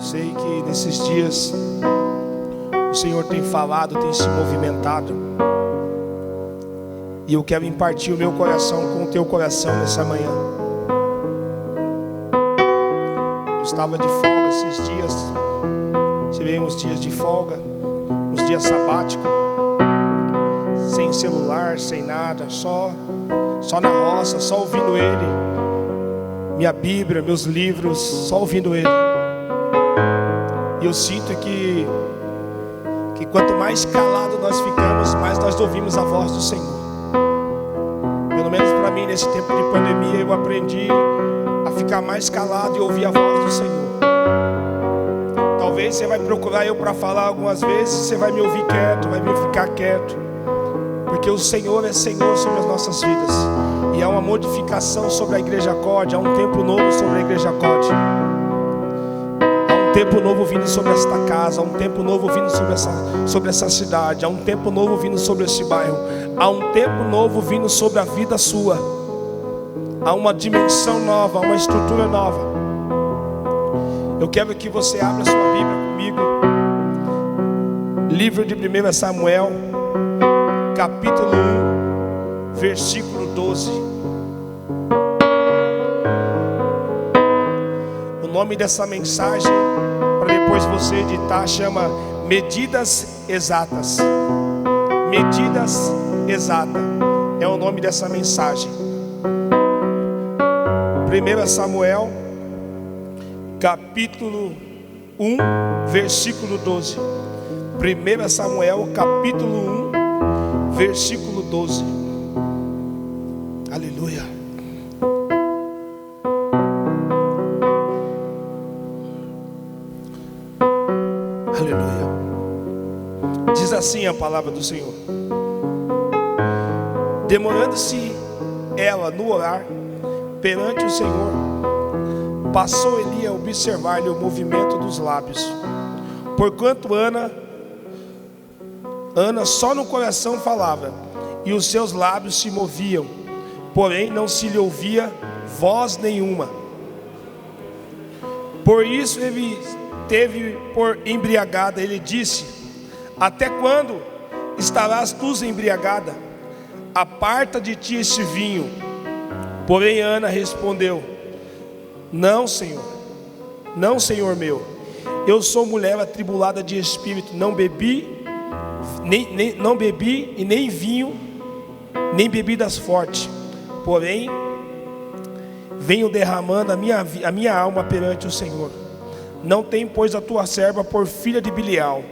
Sei que nesses dias o Senhor tem falado, tem se movimentado, e eu quero impartir o meu coração com o teu coração nessa manhã. Eu estava de folga esses dias, tirei uns dias de folga, uns dias sabáticos, sem celular, sem nada, só na roça, só ouvindo Ele, minha Bíblia, meus livros, só ouvindo Ele. E eu sinto que quanto mais calado nós ficamos, mais nós ouvimos a voz do Senhor. Pelo menos para mim, nesse tempo de pandemia, eu aprendi a ficar mais calado e ouvir a voz do Senhor. Talvez você vai procurar eu para falar algumas vezes, você vai me ouvir quieto, vai me ficar quieto, porque o Senhor é Senhor sobre as nossas vidas. E há uma modificação sobre a Igreja Acorde, há um tempo novo sobre a Igreja Acorde. Há um tempo novo vindo sobre esta casa, há um tempo novo vindo sobre essa cidade, há um tempo novo vindo sobre esse bairro, há um tempo novo vindo sobre a vida sua. Há uma dimensão nova, uma estrutura nova. Eu quero que você abra sua Bíblia comigo. Livro de 1 Samuel, capítulo 1, versículo 12. O nome dessa mensagem, para depois você editar, chama Medidas Exatas. Medidas Exatas é o nome dessa mensagem. 1 Samuel, capítulo 1, versículo 12. 1 Samuel, capítulo 1, versículo 12. Aleluia. Aleluia. Diz assim a palavra do Senhor: demorando-se ela no orar perante o Senhor, passou Eli a observar-lhe o movimento dos lábios, porquanto Ana só no coração falava, e os seus lábios se moviam, porém não se lhe ouvia voz nenhuma. Por isso ele teve por embriagada. Ele disse: até quando estarás tu embriagada? Aparta de ti este vinho. Porém Ana respondeu: não, Senhor, não, Senhor meu, eu sou mulher atribulada de espírito, não bebi e nem vinho, nem bebidas fortes, porém venho derramando a minha alma perante o Senhor. Não tem, pois, a tua serva por filha de Bilial,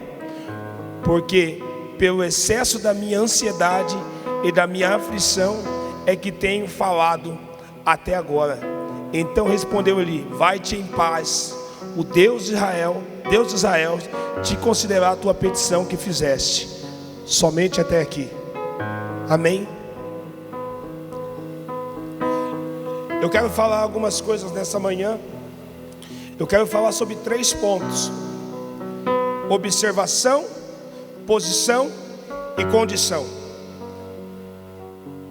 porque pelo excesso da minha ansiedade e da minha aflição é que tenho falado até agora. Então respondeu Eli: vai-te em paz, o Deus de Israel te considerará a tua petição que fizeste. Somente até aqui. Amém. Eu quero falar algumas coisas nessa manhã. Eu quero falar sobre 3 pontos: observação, posição e condição.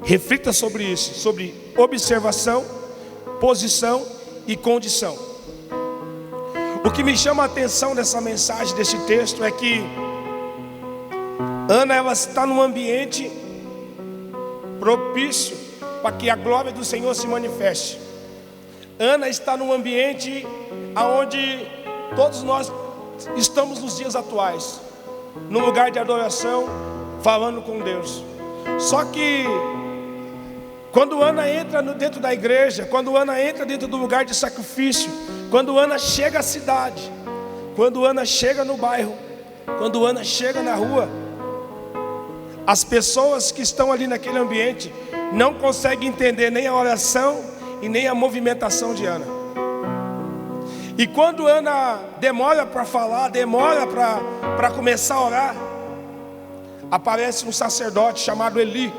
Reflita sobre isso, sobre observação, posição e condição. O que me chama a atenção nessa mensagem, desse texto, é que Ana, ela está num ambiente propício para que a glória do Senhor se manifeste. Ana está num ambiente onde todos nós estamos nos dias atuais, num lugar de adoração, falando com Deus. Só que quando Ana entra dentro da igreja, quando Ana entra dentro do lugar de sacrifício, quando Ana chega à cidade, quando Ana chega no bairro, quando Ana chega na rua, as pessoas que estão ali naquele ambiente não conseguem entender nem a oração e nem a movimentação de Ana. E quando Ana demora para falar, demora para começar a orar, aparece um sacerdote chamado Eli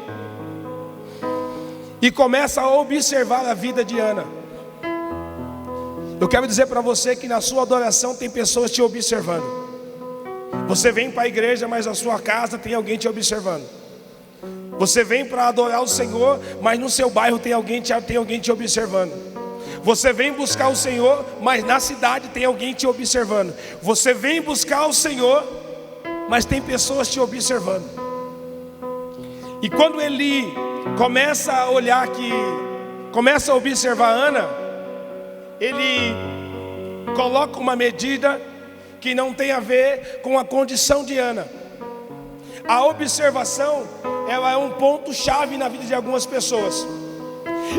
e começa a observar a vida de Ana. Eu quero dizer para você que na sua adoração tem pessoas te observando. Você vem para a igreja, mas na sua casa tem alguém te observando. Você vem para adorar o Senhor, mas no seu bairro tem alguém te observando. Você vem buscar o Senhor, mas na cidade tem alguém te observando. Você vem buscar o Senhor, mas tem pessoas te observando. E quando Eli começa a olhar começa a observar Ana, ele coloca uma medida que não tem a ver com a condição de Ana. A observação, ela é um ponto chave na vida de algumas pessoas.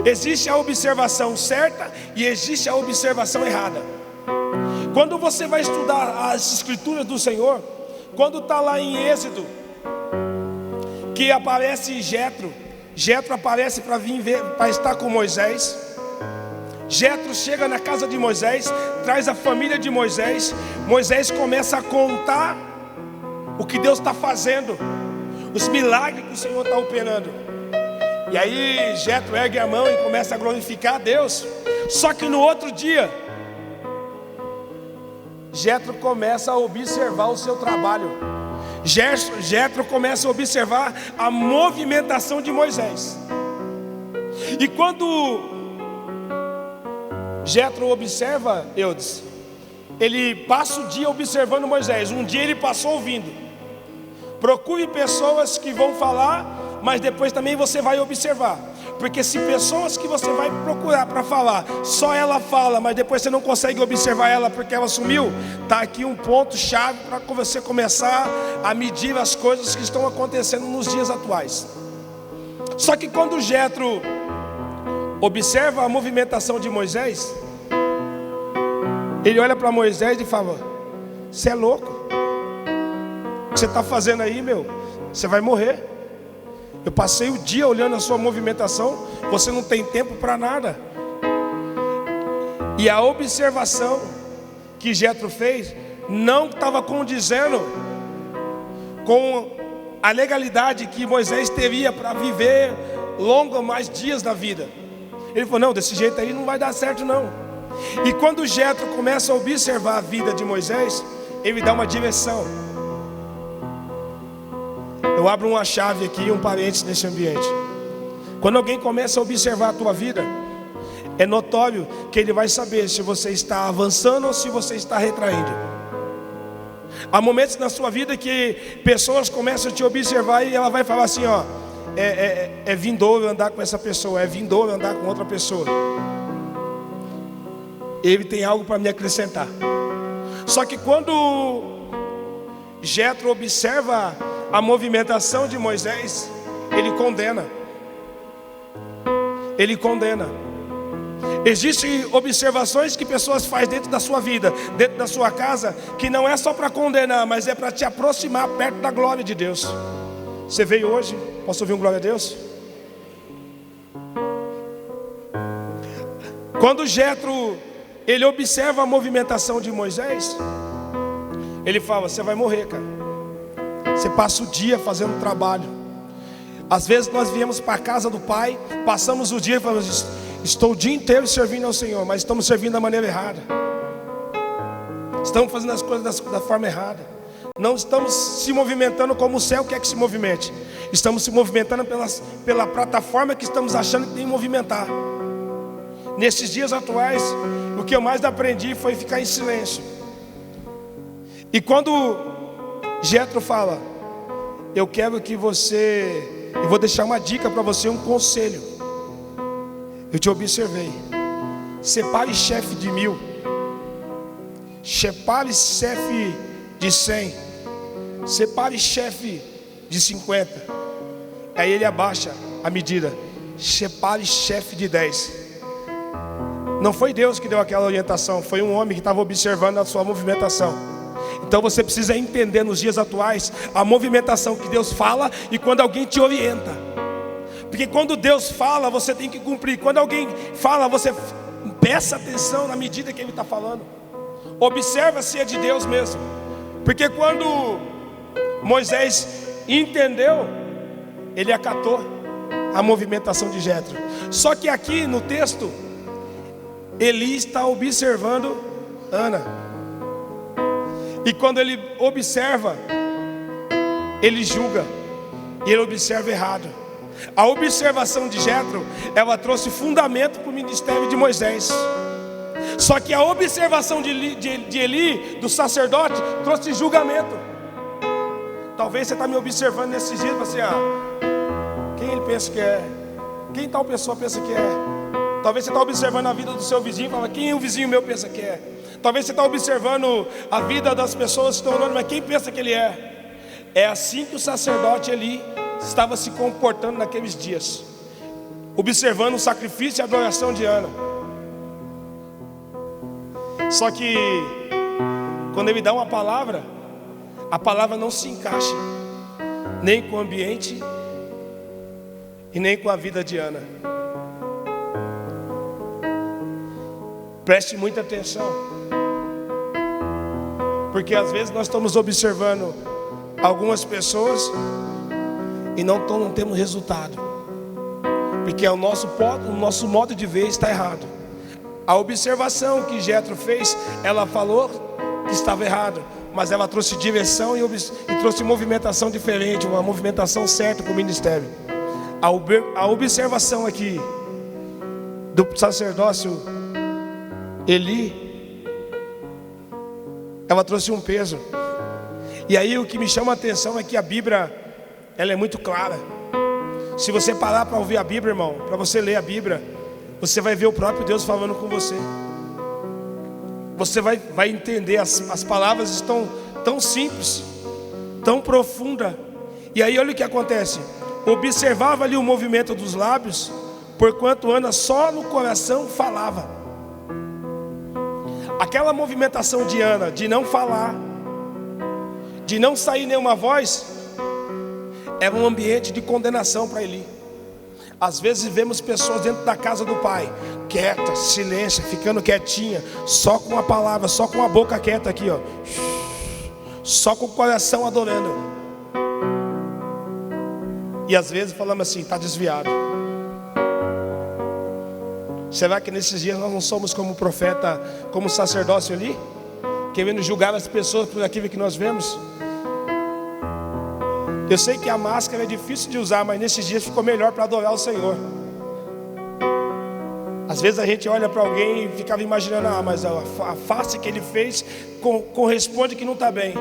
Existe a observação certa e existe a observação errada. Quando você vai estudar as escrituras do Senhor, quando está lá em Êxodo, que aparece Jetro aparece para vir ver, para estar com Moisés. Jetro chega na casa de Moisés, traz a família de Moisés. Moisés começa a contar o que Deus está fazendo, os milagres que o Senhor está operando. E aí Jetro ergue a mão e começa a glorificar a Deus. Só que no outro dia, Jetro começa a observar o seu trabalho. Jetro começa a observar a movimentação de Moisés. E quando Jetro observa, Eudes, ele passa o dia observando Moisés. Um dia ele passou ouvindo. Procure pessoas que vão falar, mas depois também você vai observar. Porque se pessoas que você vai procurar para falar, só ela fala, mas depois você não consegue observar ela porque ela sumiu, está aqui um ponto chave para você começar a medir as coisas que estão acontecendo nos dias atuais. Só que quando Jetro observa a movimentação de Moisés, ele olha para Moisés e fala: você é louco? O que você está fazendo aí, meu? Você vai morrer. Eu passei o dia olhando a sua movimentação, você não tem tempo para nada. E a observação que Jetro fez não estava condizendo com a legalidade que Moisés teria para viver mais dias da vida. Ele falou: não, desse jeito aí não vai dar certo não. E quando Jetro começa a observar a vida de Moisés, ele dá uma direção. Eu abro uma chave aqui, um parênteses nesse ambiente. Quando alguém começa a observar a tua vida, é notório que ele vai saber se você está avançando ou se você está retraindo. Há momentos na sua vida que pessoas começam a te observar e ela vai falar assim: ó, é vindouro andar com essa pessoa, é vindouro andar com outra pessoa. Ele tem algo para me acrescentar. Só que quando Jetro observa a movimentação de Moisés, ele condena. Ele condena. Existem observações que pessoas fazem dentro da sua vida, dentro da sua casa, que não é só para condenar, mas é para te aproximar perto da glória de Deus. Você veio hoje? Posso ouvir um glória a Deus? Quando Jetro ele observa a movimentação de Moisés, ele fala: você vai morrer, cara. Você passa o dia fazendo trabalho. Às vezes nós viemos para a casa do Pai, passamos o dia e falamos: estou o dia inteiro servindo ao Senhor, mas estamos servindo da maneira errada. Estamos fazendo as coisas da forma errada. Não estamos se movimentando como o céu quer que se movimente. Estamos se movimentando pela plataforma que estamos achando que tem que movimentar. Nesses dias atuais, o que eu mais aprendi foi ficar em silêncio. E quando Jetro fala: eu quero que você, eu vou deixar uma dica para você, um conselho. Eu te observei. Separe chefe de 1000. Separe chefe de 100. Separe chefe de 50. Aí ele abaixa a medida. Separe chefe de 10. Não foi Deus que deu aquela orientação, foi um homem que estava observando a sua movimentação. Então você precisa entender nos dias atuais a movimentação que Deus fala e quando alguém te orienta. Porque quando Deus fala, você tem que cumprir. Quando alguém fala, você presta atenção na medida que Ele está falando. Observa se é de Deus mesmo. Porque quando Moisés entendeu, ele acatou a movimentação de Jetro. Só que aqui no texto, Eli está observando Ana. E quando ele observa, ele julga. E ele observa errado. A observação de Jetro, ela trouxe fundamento para o ministério de Moisés. Só que a observação de Eli, do sacerdote, trouxe julgamento. Talvez você está me observando nesses dias e fala assim: quem ele pensa que é? Quem tal pessoa pensa que é? Talvez você está observando a vida do seu vizinho e fala: quem o vizinho meu pensa que é? Talvez você está observando a vida das pessoas que estão olhando, mas quem pensa que ele é? É assim que o sacerdote Eli estava se comportando naqueles dias, observando o sacrifício e a adoração de Ana. Só que quando ele dá uma palavra, a palavra não se encaixa nem com o ambiente e nem com a vida de Ana. Preste muita atenção, porque às vezes nós estamos observando algumas pessoas e não temos resultado, porque o nosso modo de ver está errado. A observação que Jetro fez, ela falou que estava errado, mas ela trouxe direção e trouxe movimentação diferente, uma movimentação certa para o ministério. A observação aqui do sacerdócio Eli, ela trouxe um peso. E aí o que me chama a atenção é que a Bíblia, ela é muito clara. Se você parar para ouvir a Bíblia, irmão, para você ler a Bíblia, você vai ver o próprio Deus falando com você. Você vai entender, as palavras estão tão simples, tão profunda. E aí olha o que acontece. Observava ali o movimento dos lábios, porquanto Ana só no coração falava. Aquela movimentação de Ana, de não falar, de não sair nenhuma voz, era um ambiente de condenação para Eli. Às vezes vemos pessoas dentro da casa do pai, quieta, silêncio, ficando quietinha, só com a palavra, só com a boca quieta aqui, ó, só com o coração adorando. E às vezes falamos assim: está desviado. Será que nesses dias nós não somos como o profeta, como o sacerdócio ali, querendo julgar as pessoas por aquilo que nós vemos? Eu sei que a máscara é difícil de usar, mas nesses dias ficou melhor para adorar o Senhor. Às vezes a gente olha para alguém e ficava imaginando: mas a face que ele fez corresponde que não está bem.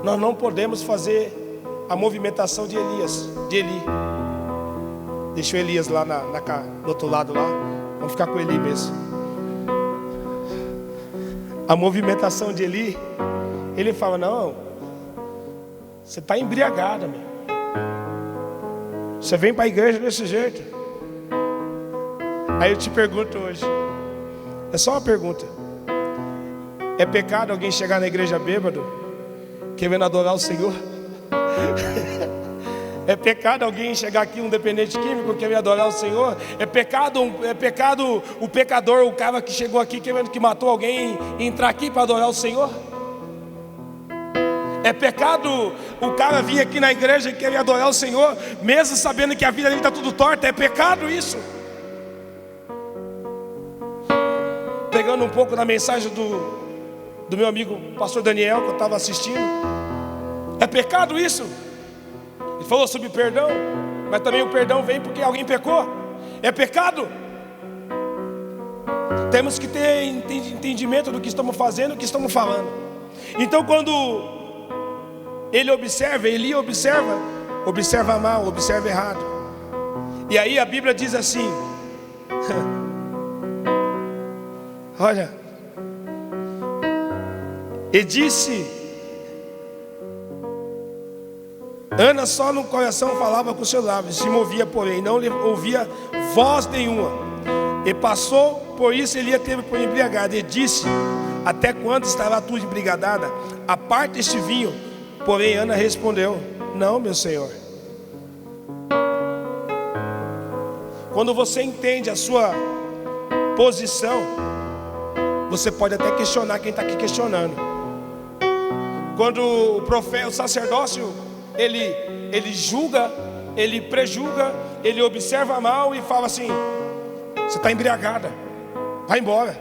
Nós não podemos fazer a movimentação de Eli. Deixa o Elias lá do outro lado lá. Vamos ficar com Eli mesmo. A movimentação de Eli, ele fala: não, você está embriagada, meu. Você vem para a igreja desse jeito. Aí eu te pergunto hoje, é só uma pergunta: é pecado alguém chegar na igreja bêbado, querendo adorar o Senhor? É pecado alguém chegar aqui, um dependente químico, querer adorar o Senhor? É pecado o pecador, o cara que chegou aqui querendo, que matou alguém, entrar aqui para adorar o Senhor? É pecado o cara vir aqui na igreja e querer adorar o Senhor, mesmo sabendo que a vida dele está tudo torta? É pecado isso? Pegando um pouco na mensagem do meu amigo pastor Daniel, que eu estava assistindo, é pecado isso? Ele falou sobre perdão, mas também o perdão vem porque alguém pecou. É pecado? Temos que ter entendimento do que estamos fazendo, do que estamos falando. Então quando Eli observa mal, observa errado. E aí a Bíblia diz assim: olha, e disse, Ana só no coração falava com seus lábios, se movia, porém não lhe ouvia voz nenhuma. E passou, por isso Eli teve por embriagada. E disse: até quando estará tu embriagada? Aparte este vinho. Porém Ana respondeu: não, meu senhor. Quando você entende a sua posição, você pode até questionar quem está aqui questionando. Quando o profeta, o sacerdócio, ele julga, ele prejulga, ele observa mal e fala assim: você está embriagada, vai embora,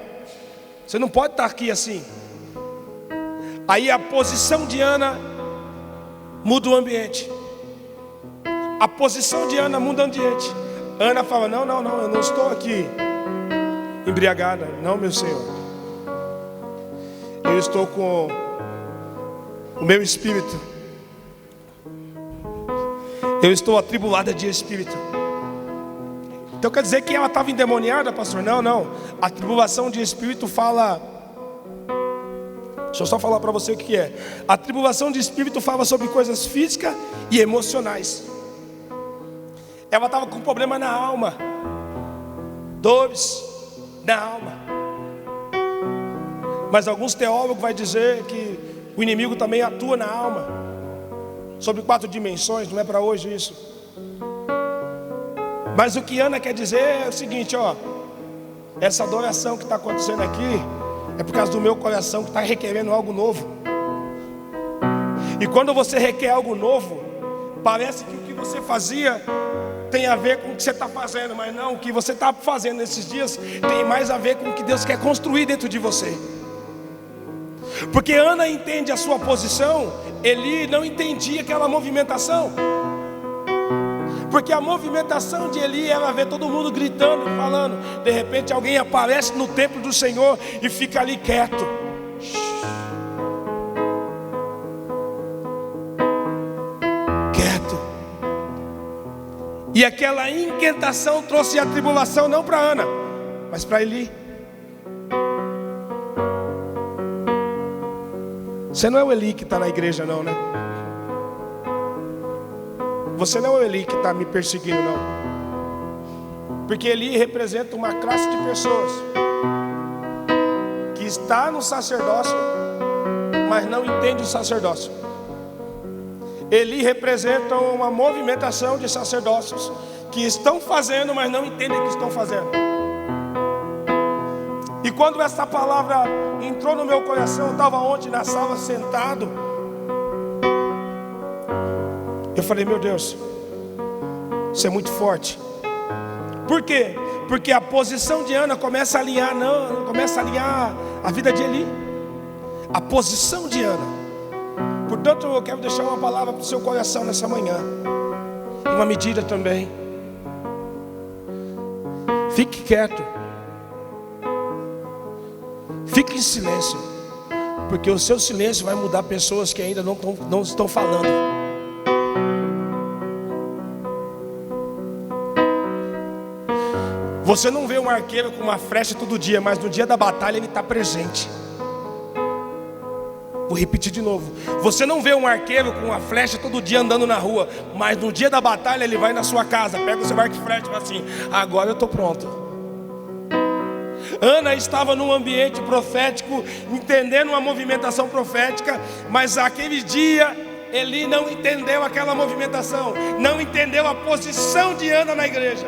você não pode estar aqui assim. Aí a posição de Ana muda o ambiente. A posição de Ana muda o ambiente. Ana fala: não, eu não estou aqui embriagada, não, meu Senhor. Eu estou com o meu espírito. Eu estou atribulada de espírito. Então quer dizer que ela estava endemoniada, pastor? Não. A tribulação de espírito fala... Deixa eu só falar para você o que é. A tribulação de espírito fala sobre coisas físicas e emocionais. Ela estava com problema na alma, dores na alma. Mas alguns teólogos vão dizer que o inimigo também atua na alma, sobre 4 dimensões. Não é para hoje isso. Mas o que Ana quer dizer é o seguinte, ó: essa adoração que está acontecendo aqui é por causa do meu coração que está requerendo algo novo. E quando você requer algo novo, parece que o que você fazia tem a ver com o que você está fazendo, mas não, o que você está fazendo nesses dias tem mais a ver com o que Deus quer construir dentro de você. Porque Ana entende a sua posição, Eli não entendia aquela movimentação. Porque a movimentação de Eli era ver todo mundo gritando, falando. De repente alguém aparece no templo do Senhor e fica ali quieto. Quieto. E aquela inquietação trouxe a tribulação não para Ana, mas para Eli. Você não é o Eli que está na igreja não, né? Você não é o Eli que está me perseguindo não. Porque Eli representa uma classe de pessoas que está no sacerdócio, mas não entende o sacerdócio. Eli representa uma movimentação de sacerdócios que estão fazendo, mas não entendem o que estão fazendo. E quando essa palavra entrou no meu coração, eu estava ontem na sala sentado, eu falei: meu Deus, isso é muito forte. Por quê? Porque a posição de Ana começa a alinhar a vida de Eli. A posição de Ana. Portanto, eu quero deixar uma palavra para o seu coração nessa manhã, e uma medida também. Fique quieto. Fique em silêncio, porque o seu silêncio vai mudar pessoas que ainda não estão falando. Você não vê um arqueiro com uma flecha todo dia, mas no dia da batalha ele está presente. Vou repetir de novo. Você não vê um arqueiro com uma flecha todo dia andando na rua, mas no dia da batalha ele vai na sua casa, pega o seu arco e flecha e fala assim: agora eu estou pronto. Ana estava num ambiente profético, entendendo uma movimentação profética, mas aquele dia Eli não entendeu aquela movimentação, não entendeu a posição de Ana na igreja.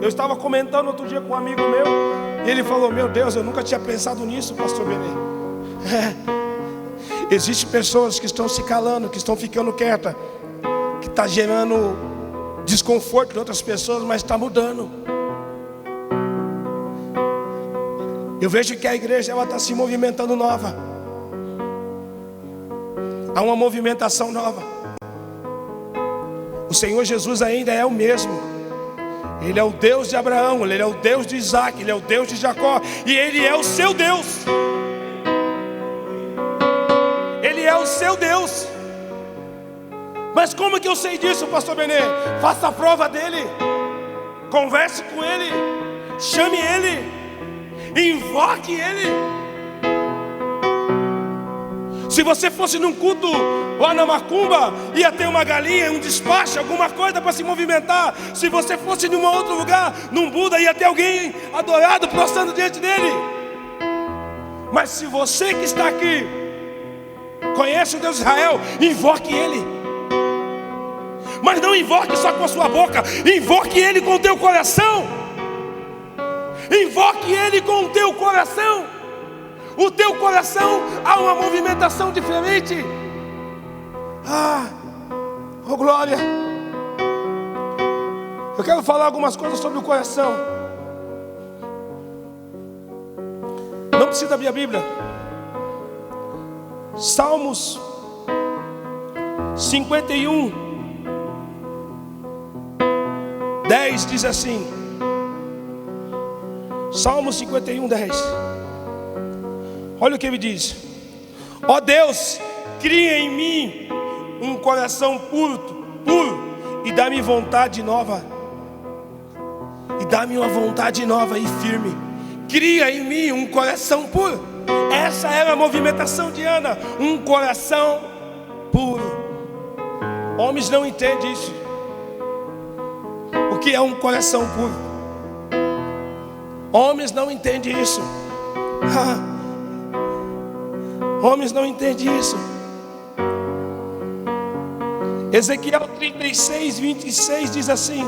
Eu estava comentando outro dia com um amigo meu, e ele falou: meu Deus, eu nunca tinha pensado nisso, pastor Benê. Existem pessoas que estão se calando, que estão ficando quietas, que está gerando desconforto de outras pessoas, mas está mudando. Eu vejo que a igreja está se movimentando nova. Há uma movimentação nova. O Senhor Jesus ainda é o mesmo. Ele é o Deus de Abraão, Ele é o Deus de Isaac, Ele é o Deus de Jacó, e Ele é o seu Deus. Ele é o seu Deus. Mas como que eu sei disso, pastor Benê? Faça a prova dele, converse com ele, chame ele, invoque ele. Se você fosse num culto lá na macumba, ia ter uma galinha, um despacho, alguma coisa para se movimentar. Se você fosse num outro lugar, num Buda, ia ter alguém adorado, prostrando diante dele. Mas se você que está aqui conhece o Deus de Israel, invoque ele. Mas não invoque só com a sua boca, invoque ele com o teu coração. Invoque ele com o teu coração. O teu coração há uma movimentação diferente. Oh glória. Eu quero falar algumas coisas sobre o coração. Não precisa abrir a Bíblia. Salmos 51, 10 diz assim. Salmo 51, 10. Olha o que ele diz: ó Deus, cria em mim um coração puro, e dá-me vontade nova. E dá-me uma vontade nova e firme. Cria em mim um coração puro. Essa era a movimentação de Ana, um coração puro. Homens não entendem isso. O que é um coração puro? Homens não entendem isso. Homens não entendem isso. Ezequiel 36, 26 diz assim.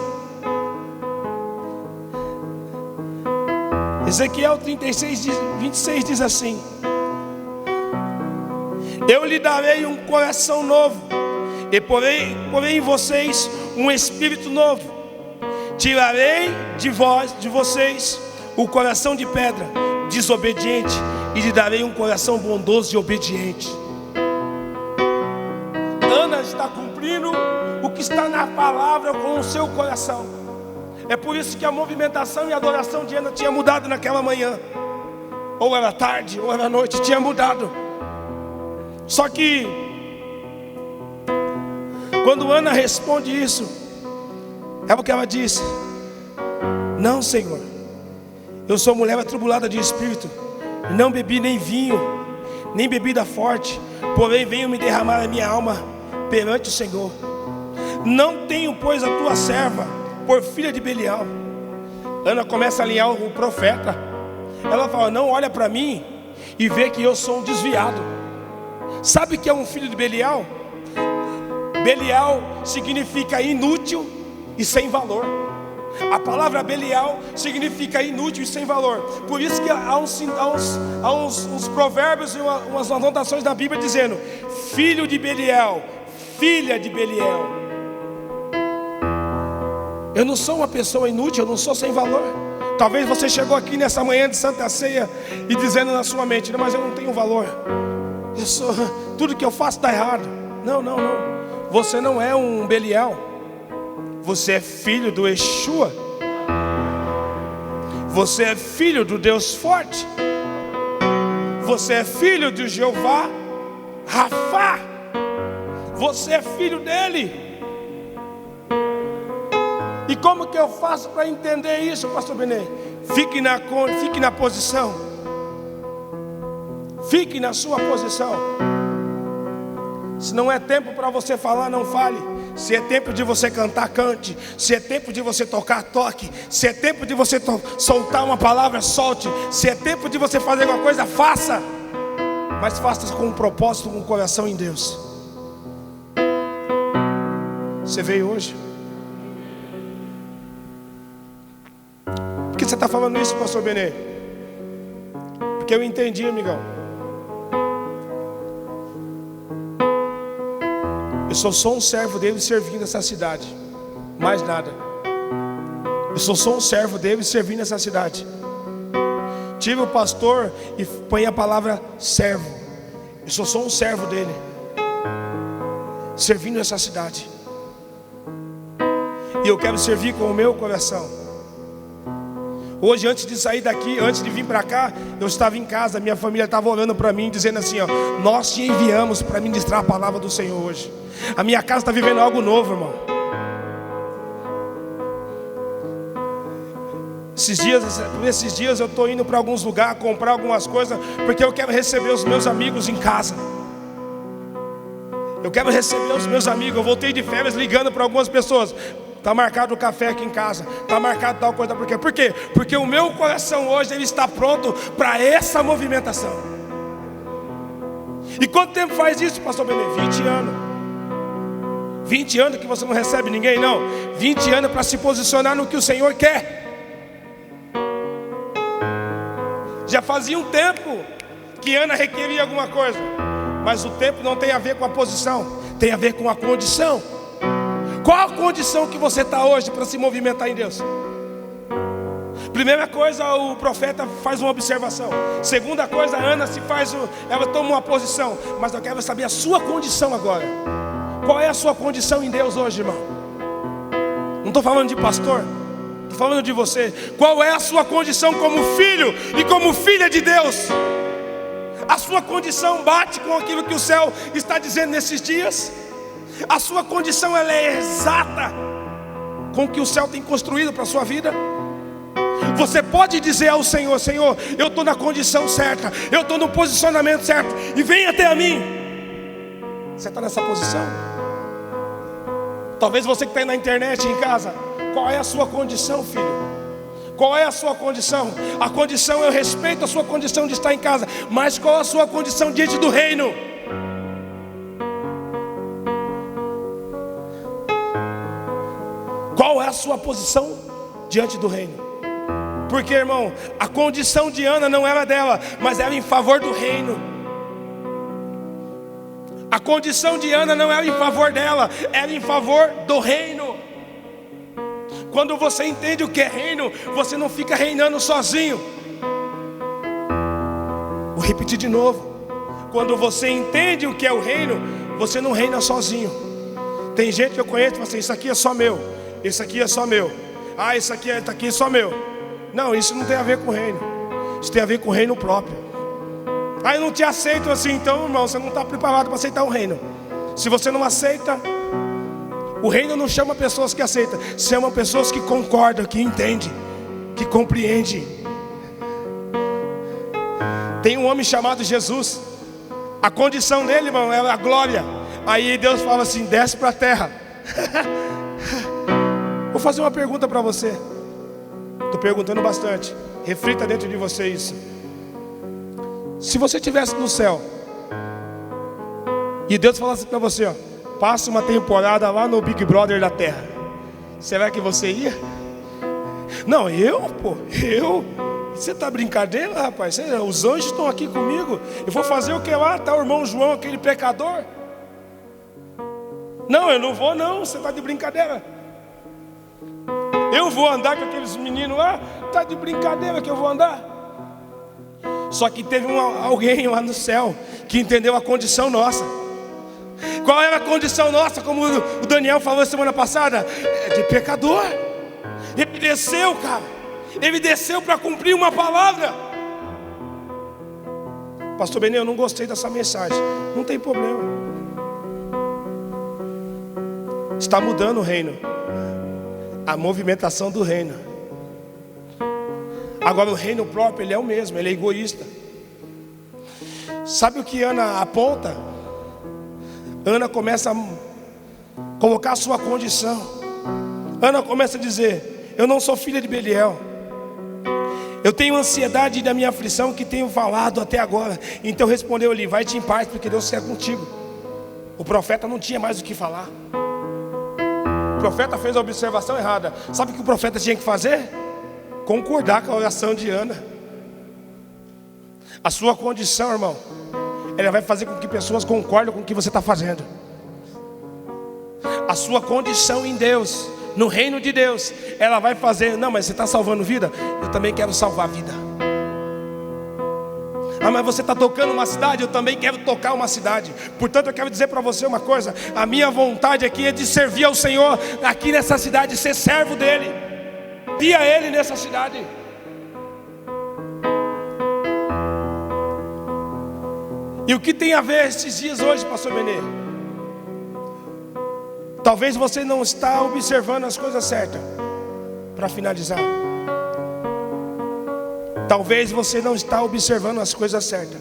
Ezequiel 36, 26 diz assim: eu lhe darei um coração novo, e porei em vocês um espírito novo. Tirarei de vocês o coração de pedra, desobediente, e lhe darei um coração bondoso e obediente. Ana está cumprindo o que está na palavra com o seu coração. É por isso que a movimentação e a adoração de Ana tinha mudado naquela manhã. Ou era tarde, ou era noite, tinha mudado. Só que quando Ana responde isso, é porque ela diz: não, Senhor, eu sou mulher atribulada de espírito, não bebi nem vinho, nem bebida forte, porém venho me derramar a minha alma perante o Senhor. Não tenho, pois, a tua serva por filha de Belial. Ana começa a alinhar o profeta. Ela fala: não olha para mim e vê que eu sou um desviado. Sabe o que é um filho de Belial? Belial significa inútil e sem valor. A palavra Belial significa inútil e sem valor. Por isso que há uns provérbios e umas anotações da Bíblia dizendo: filho de Belial, filha de Belial. Eu não sou uma pessoa inútil, eu não sou sem valor. Talvez você chegou aqui nessa manhã de Santa Ceia e dizendo na sua mente: não, mas eu não tenho valor, tudo que eu faço está errado. Não. Você não é um Belial. Você é filho do Yeshua. Você é filho do Deus forte. Você é filho de Jeová Rafá. Você é filho dele. E como que eu faço para entender isso, pastor Benê? Fique na posição. Fique na sua posição. Se não é tempo para você falar, não fale. Se é tempo de você cantar, cante. Se é tempo de você tocar, toque. Se é tempo de você soltar uma palavra, solte. Se é tempo de você fazer alguma coisa, faça. Mas faça com um propósito, com o coração em Deus. Você veio hoje? Por que você está falando isso, pastor Benê? Porque eu entendi, amigão. Eu sou só um servo dele servindo essa cidade. Mais nada. Eu sou só um servo dele servindo essa cidade. Tira o pastor e põe a palavra servo. Eu sou só um servo dele, servindo essa cidade. E eu quero servir com o meu coração. Hoje, antes de sair daqui, antes de vir para cá, eu estava em casa, minha família estava orando para mim, dizendo assim: ó, nós te enviamos para ministrar a palavra do Senhor hoje. A minha casa está vivendo algo novo, irmão. Esses dias eu estou indo para alguns lugares comprar algumas coisas, porque eu quero receber os meus amigos em casa. Eu quero receber os meus amigos. Eu voltei de férias ligando para algumas pessoas: está marcado o café aqui em casa, está marcado tal coisa. Por quê? Por quê? Porque o meu coração hoje ele está pronto para essa movimentação. E quanto tempo faz isso, pastor Benê? 20 anos. 20 anos que você não recebe ninguém, não. 20 anos para se posicionar no que o Senhor quer. Já fazia um tempo que Ana requeria alguma coisa, mas o tempo não tem a ver com a posição, tem a ver com a condição. Qual a condição que você está hoje para se movimentar em Deus? Primeira coisa, o profeta faz uma observação. Segunda coisa, Ana ela toma uma posição. Mas eu quero saber a sua condição agora. Qual é a sua condição em Deus hoje, irmão? Não estou falando de pastor, estou falando de você. Qual é a sua condição como filho e como filha de Deus? A sua condição bate com aquilo que o céu está dizendo nesses dias? A sua condição, ela é exata com o que o céu tem construído para a sua vida? Você pode dizer ao Senhor: Senhor, eu estou na condição certa, eu estou no posicionamento certo, e vem até a mim. Você está nessa posição? Talvez você que está aí na internet, em casa, qual é a sua condição, filho? Qual é a sua condição? A condição, eu respeito a sua condição de estar em casa, mas qual a sua condição diante do reino? Qual é a sua posição diante do reino? Porque, irmão, a condição de Ana não era dela, mas era em favor do reino. A condição de Ana não era em favor dela, era em favor do reino. Quando você entende o que é reino, você não fica reinando sozinho. Vou repetir de novo. Quando você entende o que é o reino, você não reina sozinho. Tem gente que eu conheço que fala assim: isso aqui é só meu, isso aqui é só meu, ah, isso aqui é só meu. Não, isso não tem a ver com o reino. Isso tem a ver com o reino próprio. Ah, eu não te aceito assim. Então, irmão, você não está preparado para aceitar o reino. Se você não aceita, o reino não chama pessoas que aceitam, chama pessoas que concordam, que entendem, que compreendem. Tem um homem chamado Jesus. A condição dele, irmão, é a glória. Aí Deus fala assim: desce para a terra. Vou fazer uma pergunta para você. Estou perguntando bastante. Reflita dentro de você isso. Se você estivesse no céu e Deus falasse para você, ó, passa uma temporada lá no Big Brother da terra, será que você ia? Não, eu? Você está brincadeira, rapaz? Os anjos estão aqui comigo. Eu vou fazer o que lá? Está o irmão João, aquele pecador? Não, eu não vou não. Você está de brincadeira. Eu vou andar com aqueles meninos lá? Está de brincadeira que eu vou andar? Só que teve alguém lá no céu que entendeu a condição nossa. Qual era a condição nossa? Como o Daniel falou semana passada, de pecador. Ele desceu, cara. Ele desceu para cumprir uma palavra. Pastor Benê, eu não gostei dessa mensagem. Não tem problema. Está mudando o reino. A movimentação do reino. Agora o reino próprio, ele é o mesmo, ele é egoísta. Sabe o que Ana aponta? Ana começa a colocar a sua condição. Ana começa a dizer: eu não sou filha de Beliel. Eu tenho ansiedade da minha aflição que tenho falado até agora. Então respondeu ali: vai-te em paz, porque Deus é contigo. O profeta não tinha mais o que falar. O profeta fez a observação errada. Sabe o que o profeta tinha que fazer? Concordar com a oração de Ana. A sua condição, irmão, ela vai fazer com que pessoas concordem com o que você está fazendo. A sua condição em Deus, no reino de Deus, ela vai fazer: não, mas você está salvando vida? Eu também quero salvar vida. Ah, mas você está tocando uma cidade? Eu também quero tocar uma cidade. Portanto, eu quero dizer para você uma coisa: a minha vontade aqui é de servir ao Senhor aqui nessa cidade, ser servo dEle, servir a Ele nessa cidade. E o que tem a ver esses dias hoje, pastor Benê? Talvez você não está observando as coisas certas. Para finalizar, talvez você não está observando as coisas certas.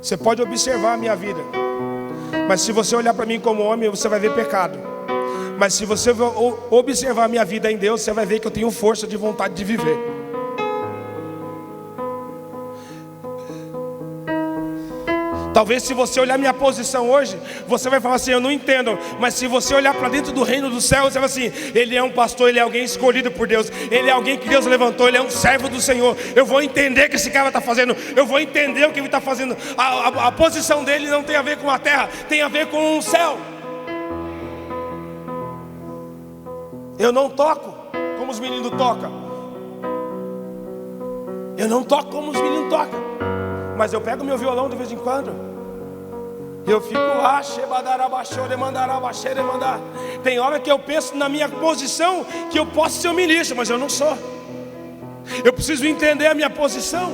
Você pode observar a minha vida, mas se você olhar para mim como homem, você vai ver pecado. Mas se você observar a minha vida em Deus, você vai ver que eu tenho força de vontade de viver. Talvez se você olhar minha posição hoje, você vai falar assim: eu não entendo. Mas se você olhar para dentro do reino do céu, você vai assim: ele é um pastor, ele é alguém escolhido por Deus, ele é alguém que Deus levantou, ele é um servo do Senhor. Eu vou entender o que esse cara está fazendo, eu vou entender o que ele está fazendo. A posição dele não tem a ver com a terra, tem a ver com o céu. Eu não toco como os meninos tocam. Eu não toco como os meninos tocam. Mas eu pego meu violão de vez em quando. Eu fico lá, tem hora que eu penso na minha posição, que eu posso ser um ministro, mas eu não sou. Eu preciso entender a minha posição.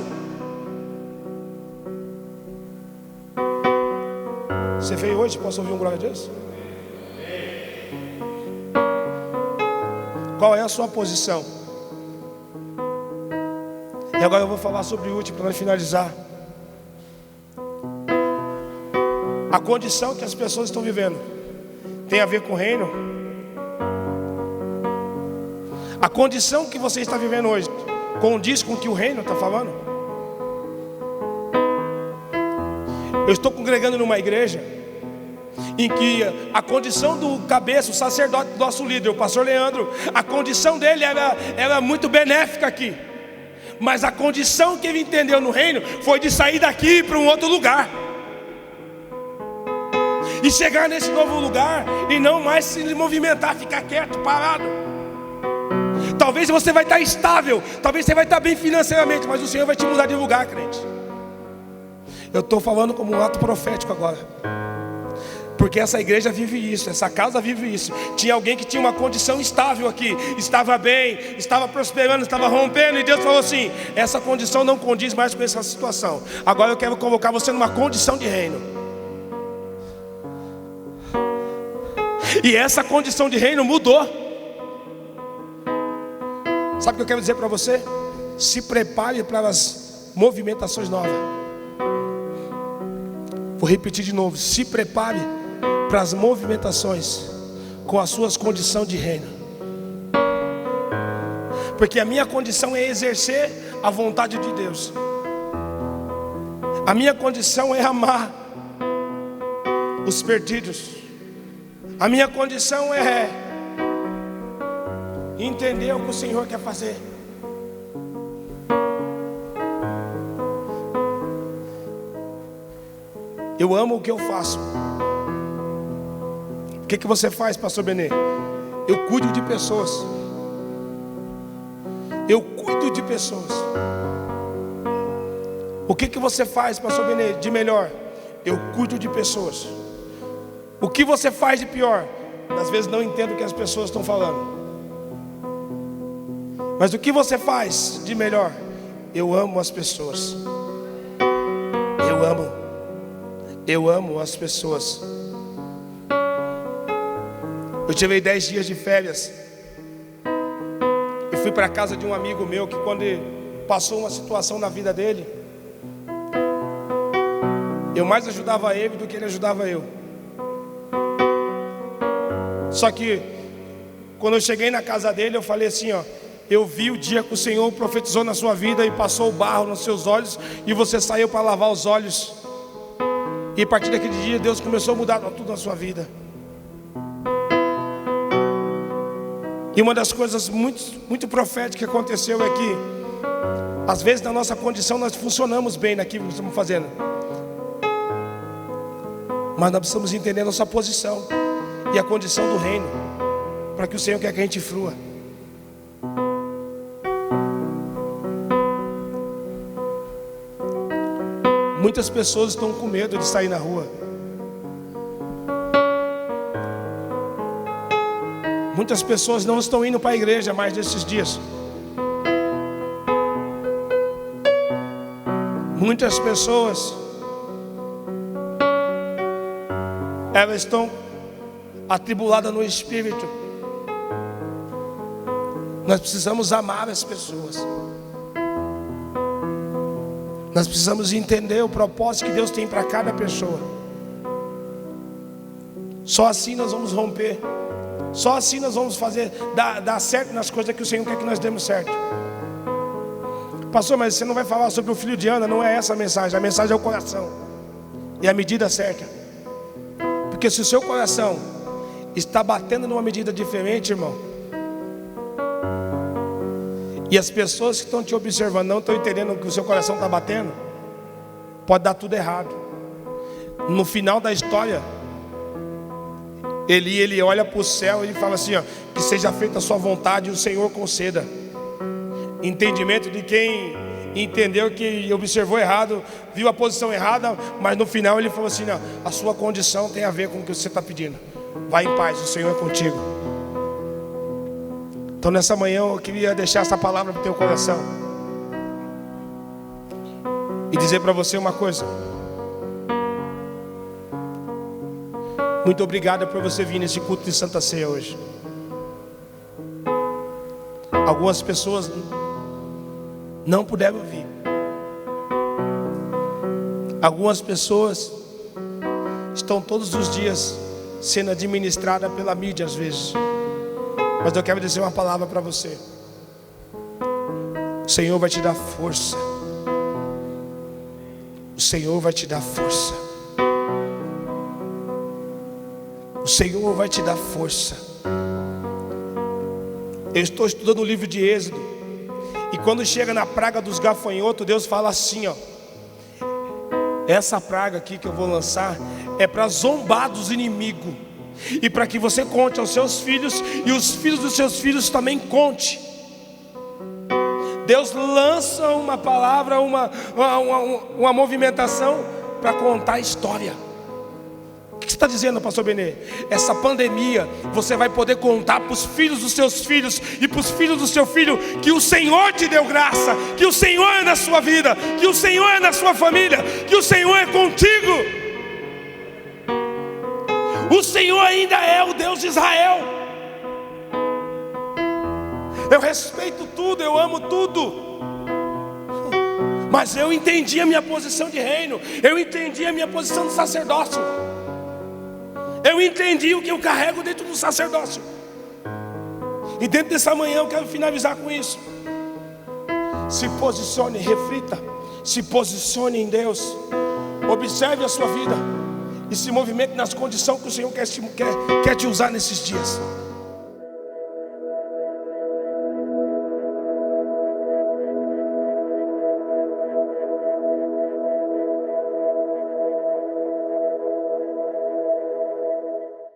Você veio hoje, posso ouvir um glória a Deus? Qual é a sua posição? E agora eu vou falar sobre o último, para nós finalizar. A condição que as pessoas estão vivendo tem a ver com o reino. A condição que você está vivendo hoje condiz com o que o reino está falando. Eu estou congregando numa igreja em que a condição do cabeça, o sacerdote, nosso líder, o pastor Leandro, a condição dele era muito benéfica aqui. Mas a condição que ele entendeu no reino foi de sair daqui para um outro lugar. E chegar nesse novo lugar e não mais se movimentar, ficar quieto, parado. Talvez você vai estar estável, talvez você vai estar bem financeiramente, mas o Senhor vai te mudar de lugar, crente. Eu estou falando como um ato profético agora, porque essa igreja vive isso, essa casa vive isso. Tinha alguém que tinha uma condição estável aqui, estava bem, estava prosperando, estava rompendo, e Deus falou assim: essa condição não condiz mais com essa situação. Agora eu quero colocar você numa condição de reino. E essa condição de reino mudou. Sabe o que eu quero dizer para você? Se prepare para as movimentações novas. Vou repetir de novo: se prepare para as movimentações com as suas condições de reino. Porque a minha condição é exercer a vontade de Deus. A minha condição é amar os perdidos. A minha condição é entender o que o Senhor quer fazer. Eu amo o que eu faço. O que você faz, pastor Benê? Eu cuido de pessoas. Eu cuido de pessoas. O que você faz, pastor Benê, de melhor? Eu cuido de pessoas. O que você faz de pior? Às vezes não entendo o que as pessoas estão falando. Mas o que você faz de melhor? Eu amo as pessoas. Eu amo as pessoas. Eu tirei 10 dias de férias e fui para a casa de um amigo meu que, quando ele passou uma situação na vida dele, eu mais ajudava ele do que ele ajudava eu. Só que quando eu cheguei na casa dele, eu falei assim, ó: eu vi o dia que o Senhor profetizou na sua vida e passou o barro nos seus olhos, e você saiu para lavar os olhos, e a partir daquele dia Deus começou a mudar tudo na sua vida. E uma das coisas muito proféticas que aconteceu é que, às vezes, na nossa condição, nós funcionamos bem naquilo que estamos fazendo, mas nós precisamos entender a nossa posição e a condição do reino, para que o Senhor quer que a gente frua. Muitas pessoas estão com medo de sair na rua. Muitas pessoas não estão indo para a igreja mais nesses dias. Muitas pessoas, elas estão atribuladas no espírito. Nós precisamos amar as pessoas. Nós precisamos entender o propósito que Deus tem para cada pessoa. Só assim nós vamos romper. Só assim nós vamos fazer dar certo nas coisas que o Senhor quer que nós demos certo. Pastor, mas você não vai falar sobre o filho de Ana? Não é essa a mensagem. A mensagem é o coração e a medida certa. Porque se o seu coração está batendo numa medida diferente, irmão, e as pessoas que estão te observando não estão entendendo que o seu coração está batendo, pode dar tudo errado. No final da história, ele olha para o céu e ele fala assim, ó: que seja feita a sua vontade e o Senhor conceda. Entendimento de quem entendeu que observou errado, viu a posição errada, mas no final ele falou assim: não, a sua condição tem a ver com o que você está pedindo. Vai em paz, o Senhor é contigo. Então nessa manhã eu queria deixar essa palavra para o teu coração e dizer para você uma coisa. Muito obrigado por você vir nesse culto de Santa Ceia hoje. Algumas pessoas não puderam vir. Algumas pessoas estão todos os dias sendo administradas pela mídia às vezes. Mas eu quero dizer uma palavra para você. O Senhor vai te dar força. O Senhor vai te dar força. O Senhor vai te dar força. Eu estou estudando o livro de Êxodo, e quando chega na praga dos gafanhotos, Deus fala assim, ó: essa praga aqui que eu vou lançar é para zombar dos inimigos, e para que você conte aos seus filhos, e os filhos dos seus filhos também conte. Deus lança uma palavra, uma movimentação para contar a história. O que você está dizendo, pastor Benê? Essa pandemia, você vai poder contar para os filhos dos seus filhos e para os filhos do seu filho que o Senhor te deu graça, que o Senhor é na sua vida, que o Senhor é na sua família, que o Senhor é contigo. O Senhor ainda é o Deus de Israel. Eu respeito tudo, eu amo tudo, mas eu entendi a minha posição de reino, eu entendi a minha posição de sacerdócio. Eu entendi o que eu carrego dentro do sacerdócio. E dentro dessa manhã eu quero finalizar com isso. Se posicione, reflita. Se posicione em Deus. Observe a sua vida e se movimente nas condições que o Senhor quer te usar nesses dias.